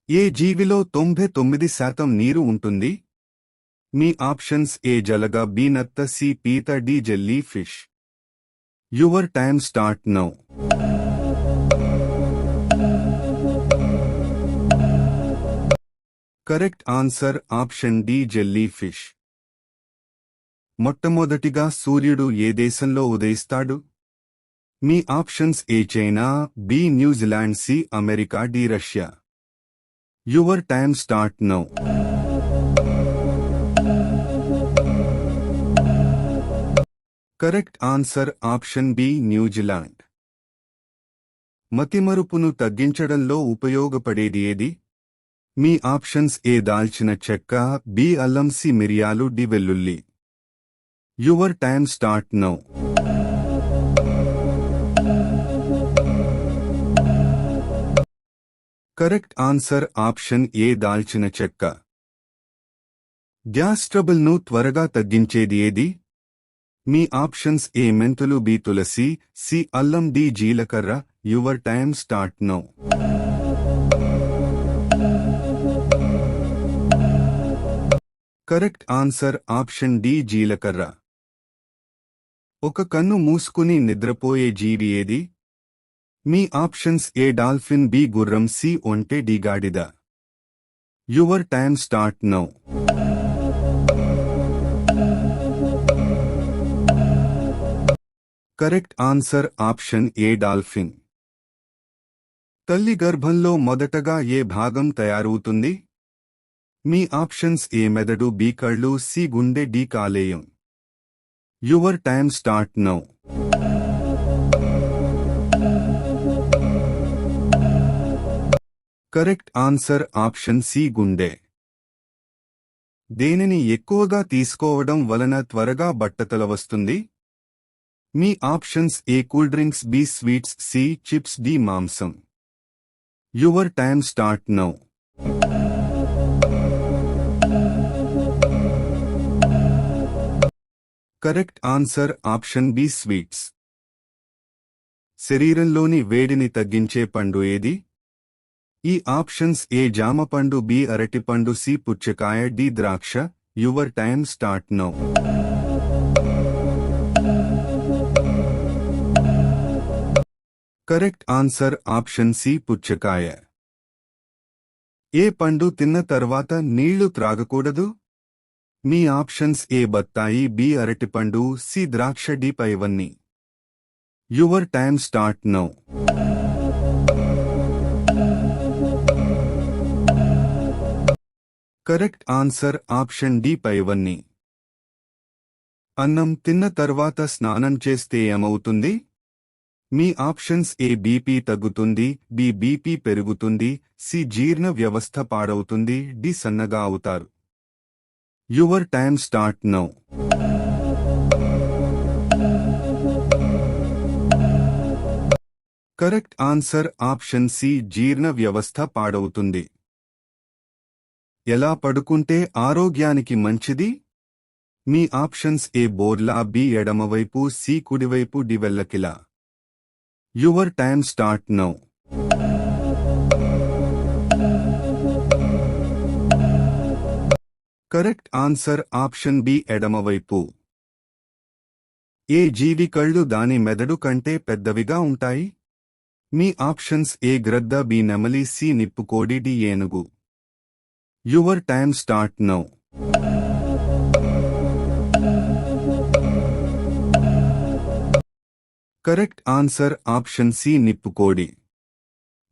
ఏ జీవిలో 99% నీరు ఉంటుంది? మీ ఆప్షన్స్: ఏ జలగ, బి నత్త, సి పీత, D jelly fish. Your time start now. Correct answer option D jelly fish. మొట్టమొదటిగా సూర్యుడు ఏ దేశంలో ఉదయిస్తాడు? మీ options: A China, B New Zealand, C America, D Russia. Your time start now. Correct answer option B New Zealand. మతిమరుపును తగ్గించడంలో ఉపయోగపడేది ఏది? మీ ఆప్షన్స్: ఏ దాల్చిన చెక్క, బి అల్లం, సి మిరియాలు, డి వెల్లుల్లి. Your time start now. Correct answer option ఏ దాల్చిన చెక్క. గ్యాస్ ట్రబుల్ను త్వరగా తగ్గించేది ఏది? మీ ఆప్షన్స్: ఏ మెంతులు, బి తులసి, సి అల్లం, డి జీలకర్ర. Your time start now. Correct answer option D జీలకర్ర. ఒక కన్ను మూసుకుని నిద్రపోయే జీవి ఏది? మీ ఆప్షన్స్: ఏ డాల్ఫిన్, బి గుర్రం, సి ఒంటె, డి గాడిద. Your time start now. Correct answer option A dolphin. తల్లి గర్భంలో మొదటగా ఏ భాగం తయారవుతుంది? మీ ఆప్షన్స్: ఏ మెదడు, బి కళ్ళు, సి గుండె, డి కాలేయం. Your time start now. Correct answer option C గుండె. దేనిని ఎక్కువగా తీసుకోవడం వలన త్వరగా బట్టతల వస్తుంది? మీ options: A cool drinks, B sweets, C chips, D మాంసం. Your time start now. Correct answer option B sweets. శరీరంలోని వేడిని తగ్గించే పండు ఏది? ఈ ఆప్షన్స్: ఏ జామ పండు, బి అరటిపండు, సి పుచ్చకాయ, డి ద్రాక్ష. Your time start now. Correct answer option C పుచ్చకాయ. ఏ పండు తిన్న తర్వాత నీళ్లు త్రాగకూడదు? మీ ఆప్షన్స్: ఏ బత్తాయి, బి అరటిపండు, సి ద్రాక్ష, డి పైవన్నీ. Your time start now. Correct answer option D పైవన్నీ. అన్నం తిన్న తర్వాత స్నానం చేస్తే ఏమవుతుంది? మీ ఆప్షన్స్: ఏ బీపీ తగ్గుతుంది, బి బీపీ పెరుగుతుంది, సి జీర్ణ వ్యవస్థ పాడవుతుంది, డి సన్నగా అవుతారు. Your time start now. Correct answer option C జీర్ణ వ్యవస్థ పాడవుతుంది. ఎలా పడుకుంటే ఆరోగ్యానికి మంచిది? మీ ఆప్షన్స్: ఏ బోర్లా, బి ఎడమవైపు, సి కుడివైపు, డి వెల్లకిలా. Your time start now. Correct answer option B ఎడమవైపు. ఏ జీవి కళ్ళు దాని మెదడు కంటే పెద్దవిగా ఉంటాయి? మీ ఆప్షన్స్: ఏ గ్రద్ద, బి నెమలి, సి నిప్పుకోడి, డి ఏనుగు. Your time start now. Correct answer option C నిప్పుకోడి.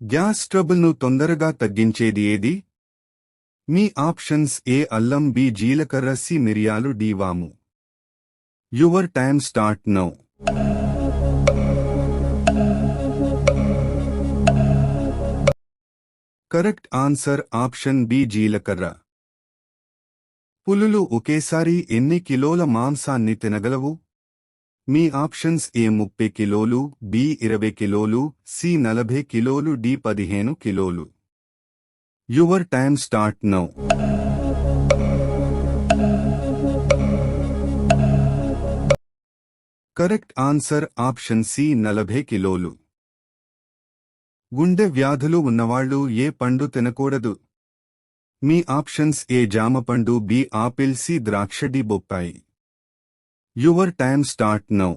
గ్యాస్ ట్రబుల్ను తొందరగా తగ్గించేది ఏది? మీ ఆప్షన్స్: ఏ అల్లం, బి జీలకర్ర, సి మిరియాలు, డి వాము. Your time start now. Correct answer option B జీలకర్ర. పులులు ఒకేసారి ఎన్ని కిలోల మాంసాన్ని తినగలవు? మీ ఆప్షన్స్: ఏ 30 కిలోలు, బి 20 కిలోలు, సి 40 కిలోలు, డి 15 కిలోలు. Your time start now. Correct answer option C 40 కిలోలు. గుండె వ్యాధులు ఉన్నవాళ్లు ఏ పండు తినకూడదు? మీ ఆప్షన్స్ ఏ జామపండు, బి ఆపిల్, సి ద్రాక్ష, డి బొప్పాయి. Your time start now.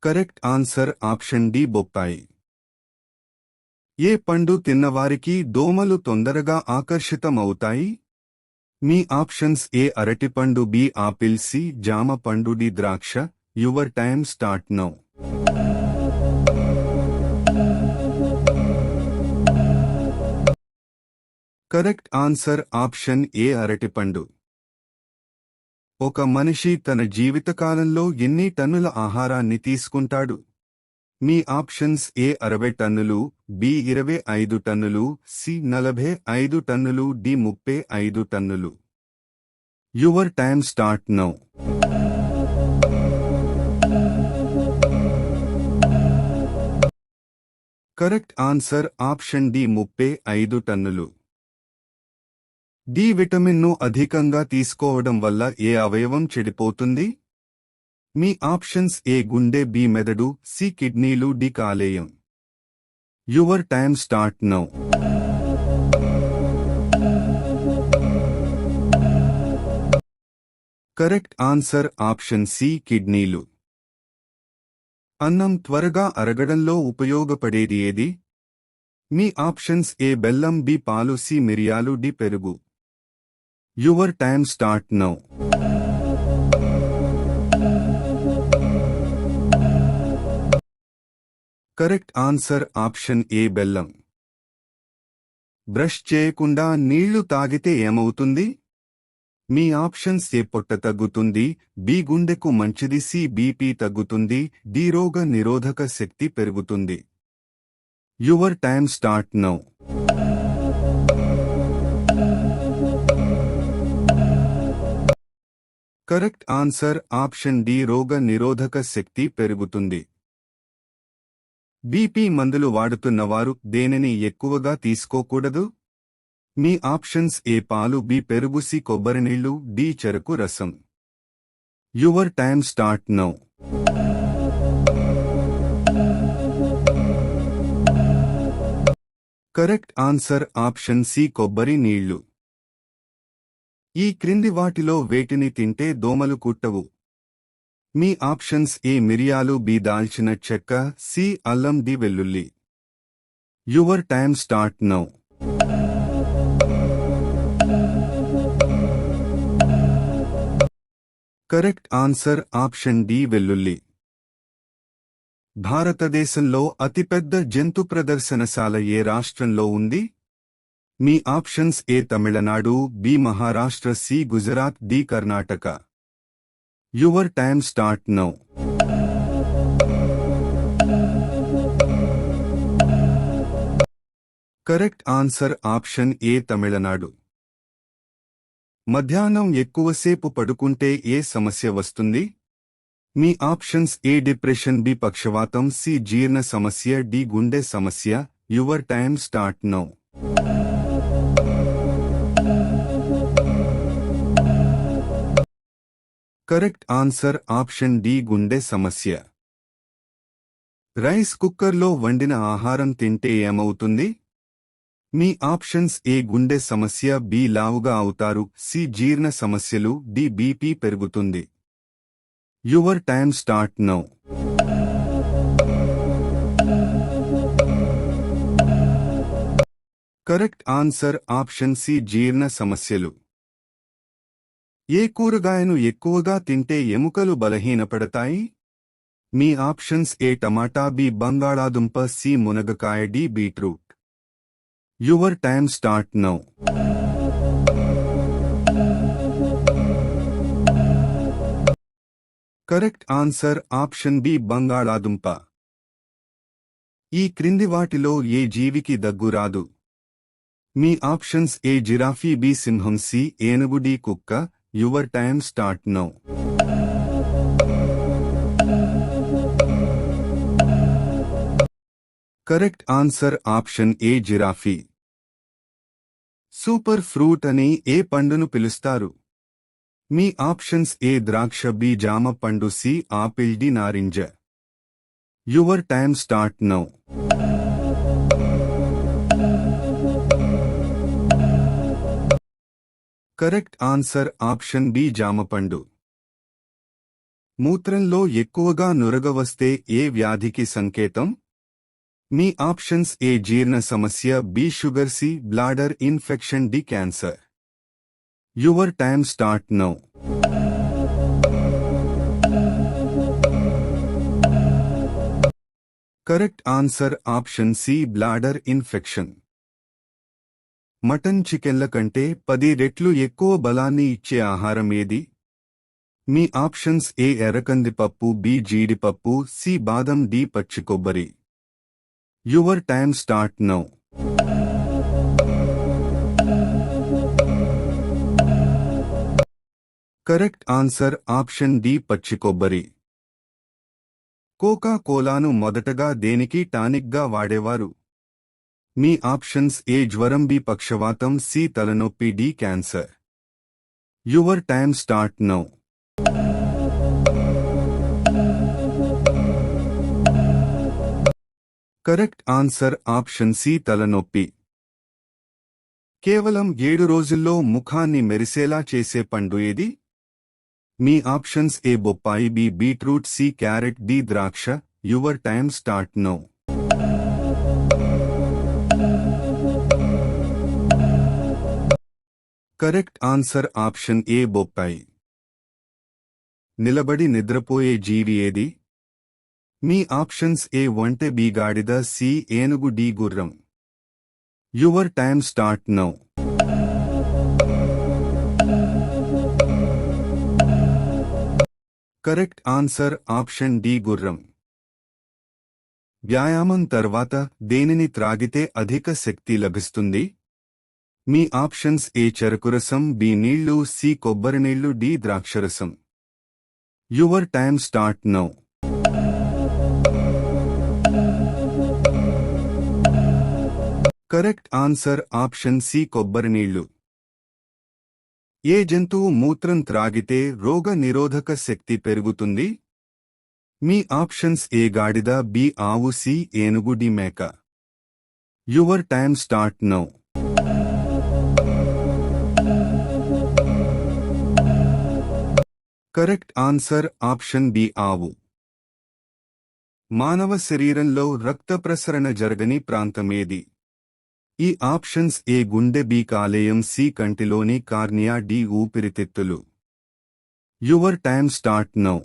Correct answer option D బొప్పాయి. ఏ పండు తిన్నవారికి దోమలు తొందరగా ఆకర్షితమవుతాయి? మీ ఆప్షన్స్ ఏ అరటిపండు, బి ఆపిల్, సి జామ పండు, డి ద్రాక్ష. Your time start now. Correct answer option ఏ అరటిపండు. ఒక మనిషి తన జీవితకాలంలో ఎన్ని టన్నుల ఆహారాన్ని తీసుకుంటాడు? మీ ఆప్షన్స్ ఏ 60 టన్నులు, బి 25 టన్నులు, సి 45 టన్నులు, డి 35 టన్నులు. Your time start now. Correct answer option D 35 టన్నులు. డి విటమిన్ను అధికంగా తీసుకోవడం వల్ల ఏ అవయవం చెడిపోతుంది? మీ ఆప్షన్స్ ఏ గుండె, బి మెదడు, సి కిడ్నీలు, డి కాలేయం. Your time start now. Correct answer option C కిడ్నీలు. అన్నం త్వరగా అరగడంలో ఉపయోగపడేది ఏది? మీ ఆప్షన్స్ ఏ బెల్లం, బి పాలు, సి మిరియాలు, డి పెరుగు. Your time start now. Correct answer option ఏ బెల్లం. బ్రష్ చేయకుండా నీళ్లు తాగితే ఏమవుతుంది? మీ ఆప్షన్స్ ఏ పొట్ట తగ్గుతుంది, బి గుండెకు మంచిది, సి బీపీ తగ్గుతుంది, డి రోగ నిరోధక శక్తి పెరుగుతుంది. Your time start now. Correct answer option D రోగ నిరోధక శక్తి పెరుగుతుంది. బీపీ మందులు వాడుతున్నవారు దేనిని ఎక్కువగా తీసుకోకూడదు? మీ ఆప్షన్స్ ఏ పాలు, బి పెరుగు, సి కొబ్బరినీళ్లు, డి చెరకు రసం. Your time start now. Correct answer option C కొబ్బరి నీళ్లు. ఈ క్రింది వాటిలో వేటిని తింటే దోమలు కుట్టవు? మీ ఆప్షన్స్ ఏ మిరియాలు, బి దాల్చిన చెక్క, సి అల్లం, డి వెల్లుల్లి. Your time start now. Correct answer option D వెల్లుల్లి. భారతదేశంలో అతిపెద్ద జంతు ప్రదర్శనశాల ఏ రాష్ట్రంలో ఉంది? మీ options A Tamil Nadu, B Maharashtra, C Gujarat, D Karnataka. Your time start now. Correct answer option A Tamil Nadu. మధ్యాహ్నం ఎక్కువసేపు పడుకుంటే ఏ సమస్య వస్తుంది? మీ ఆప్షన్స్ ఏ డిప్రెషన్, బి పక్షవాతం, సి జీర్ణ సమస్య, డి గుండె సమస్య. Your time start now. Correct answer option D గుండె సమస్య. రైస్ కుక్కర్లో వండిన ఆహారం తింటే ఏమవుతుంది? మీ ఆప్షన్స్ ఏ గుండె సమస్య, బి లావుగా అవుతారు, సి జీర్ణ సమస్యలు, డి బీపీ పెరుగుతుంది. Your time start now. Correct answer option C జీర్ణ సమస్యలు. ఏ కూరగాయను ఎక్కువగా తింటే ఎముకలు బలహీనపడతాయి? మీ ఆప్షన్స్ ఏ టమాటా, బి బంగాళాదుంప, సి మునగకాయ, D beetroot. Your time start now. Correct answer option B బంగాళాదుంప. ఈ క్రింది వాటిలో ఏ జీవికి దగ్గు రాదు? మీ ఆప్షన్స్ ఏ జిరాఫీ, బి సింహం, సి ఏనుగు, డి కుక్క. Your time start now. Correct answer option A giraffe. Super fruit అని ఏ పండును పిలుస్తారు? మీ ఆప్షన్స్ ఏ ద్రాక్ష, బి జామ పండు, సి ఆపిల్, డి నారింజ. Your time start now. Correct answer option B జామపండు. మూత్రంలో ఎక్కువగా నురగ వస్తే ఏ వ్యాధికి సంకేతం? మీ ఆప్షన్స్ ఏ జీర్ణ సమస్య, B sugar, C bladder infection, D cancer. Your time start now. Correct answer option C bladder infection. Mutton చికెన్ల కంటే 10 రెట్లు ఎక్కువ బలాన్ని ఇచ్చే ఆహారం ఏది? మీ ఆప్షన్స్ ఏ ఎర్రకందిపప్పు, బి జీడిపప్పు, సి బాదం, డి పచ్చి కొబ్బరి. Your time start now. Correct answer option D పచ్చి కొబ్బరి. కోకా కోలాను మొదటగా దేనికి టానిక్గా వాడేవారు? మీ ఆప్షన్స్ ఏ జ్వరం, బి పక్షవాతం, సి తలనొప్పి, D cancer. Your time start now. Correct answer option C తలనొప్పి. కేవలం 7 రోజుల్లో ముఖాన్ని మెరిసేలా చేసే పండు ఏది? మీ ఆప్షన్స్ ఏ బొప్పాయి, B beetroot, C carrot, D ద్రాక్ష. Your time start now. Correct answer option A బొప్పాయి. నిలబడి నిద్రపోయే జీవి ఏది? మీ ఆప్షన్స్ ఏ ఒంటె, బి గాడిద, సి ఏనుగు, డి గుర్రం. Your time start now. Correct answer option D గుర్రం. వ్యాయామం తర్వాత దేనిని త్రాగితే అధిక శక్తి లభిస్తుంది? మీ ఆప్షన్స్ ఏ చెరకురసం, బి నీళ్లు, సి కొబ్బరినీళ్లు, డి ద్రాక్షరసం. Your time start now. Correct answer option C కొబ్బరినీళ్లు. ఏ జంతువు మూత్రం త్రాగితే రోగ నిరోధక శక్తి పెరుగుతుంది? మీ ఆప్షన్స్ ఏ గాడిద, బి ఆవు, సి ఏనుగు, డి మేక. Your time start now. Correct answer option B ఆవు. మానవ శరీరంలో రక్త ప్రసరణ జరగని ప్రాంతమేది? ఈ ఆప్షన్స్ ఏ గుండె, బి కాలేయం, సి కంటిలోని కార్నియా, డి ఊపిరితిత్తులు. Your time start now.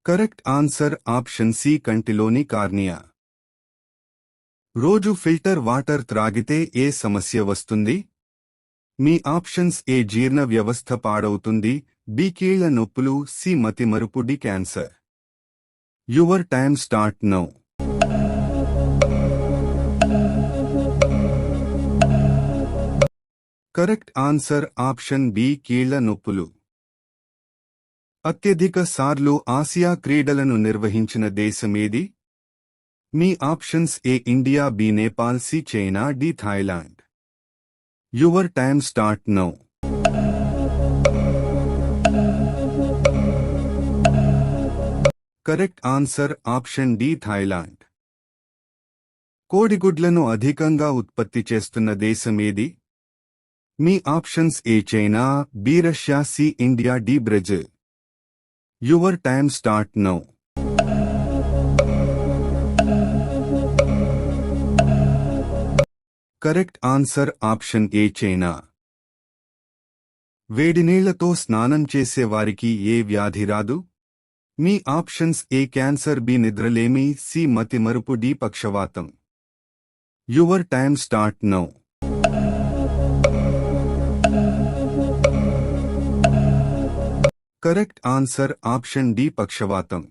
Correct answer option C కంటిలోని కార్నియా. రోజు ఫిల్టర్ వాటర్ త్రాగితే ఏ సమస్య వస్తుంది? మీ ఆప్షన్స్ ఏ జీర్ణ వ్యవస్థ పాడవుతుంది, బి కీళ్ల నొప్పులు, సి మతిమరుపు, D cancer. Your time start now. Correct answer option B కీళ్ల నొప్పులు. అత్యధిక సార్లు ఆసియా క్రీడలను నిర్వహించిన దేశమేది? మీ options A India, B Nepal, C China, D Thailand. Your time start now. Correct answer option D Thailand. కోడిగుడ్లను అధికంగా ఉత్పత్తి చేస్తున్న దేశమేది? మీ options A China, B Russia, C India, D Brazil. Your time start now. Correct answer option A China. వేడినీళ్లతో స్నానం చేసే వారికి ఏ వ్యాధి రాదు? మీ ఆప్షన్స్ ఏ క్యాన్సర్, బి నిద్రలేమి, సి మతిమరుపు, డి పక్షవాతం. Your time start now. Correct answer option D పక్షవాతం.